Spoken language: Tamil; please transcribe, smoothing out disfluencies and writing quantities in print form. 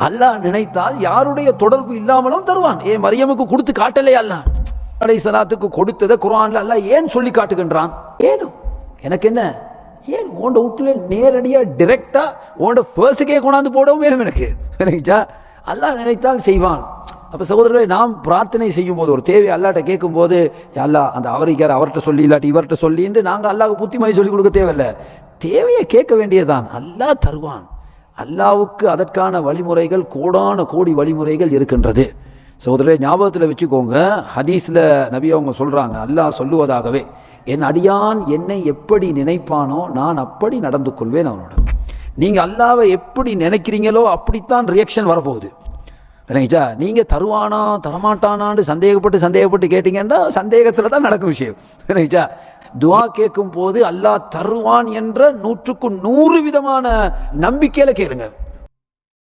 அல்லாஹ் நினைத்தால் யாருடைய தொடர்பு இல்லாமலும் தருவான். ஏன் மரியமுக்கு கொடுத்து காட்டலையா அல்லாஹ்? அலைஹிஸ்ஸலாத்துக்கு கொடுத்ததை குர்ஆன்ல அல்லாஹ் ஏன் சொல்லி காட்டுகின்றான்? ஏனும் எனக்கு என்ன, ஏன் உண்ட வீட்டுல நேரடியா டிரெக்டா உண்ட பர்ஸுக்கே கொண்டாந்து போடவும் வேணும் எனக்கு. நினைச்சா அல்லாஹ் நினைத்தால் செய்வான். அப்ப சகோதரர்களை, நாம் பிரார்த்தனை செய்யும் போது ஒரு தேவை அல்லாட்ட கேட்கும் போது, அல்லாஹ் அந்த அவரைக்கார் அவர்கிட்ட சொல்லி இல்லாட்டி இவர்கிட்ட சொல்லின்னு நாங்கள் அல்லாஹ்வுக்கு புத்திமதி சொல்லிக் கொடுக்க தேவையில்லை. தேவையை கேட்க வேண்டியதுதான். அல்லாஹ் தருவான். அல்லாஹ்வுக்கு அதற்கான வழிமுறைகள், கோடான கோடி வழிமுறைகள் இருக்கின்றது. சகோதரரை ஞாபகத்தில் வச்சுக்கோங்க. ஹதீஸ்ல நபி அவங்க சொல்றாங்க, அல்லாஹ் சொல்லுவதாகவே, என் அடியான் என்னை எப்படி நினைப்பானோ நான் அப்படி நடந்து கொள்வேன் அவனோட. நீங்க அல்லாஹ்வை எப்படி நினைக்கிறீங்களோ அப்படித்தான் ரியாக்ஷன் வரப்போகுது. இல்லைங்கச்சா? நீங்க தருவானா தரமாட்டானான்னு சந்தேகப்பட்டு கேட்டீங்கன்னா சந்தேகத்துல தான் நடக்கும் விஷயம். இல்லைங்கச்சா? துவா கேட்கும் போது அல்லாஹ் தருவான் என்ற 100க்கு 100 விதமான நம்பிக்கையில கேளுங்க.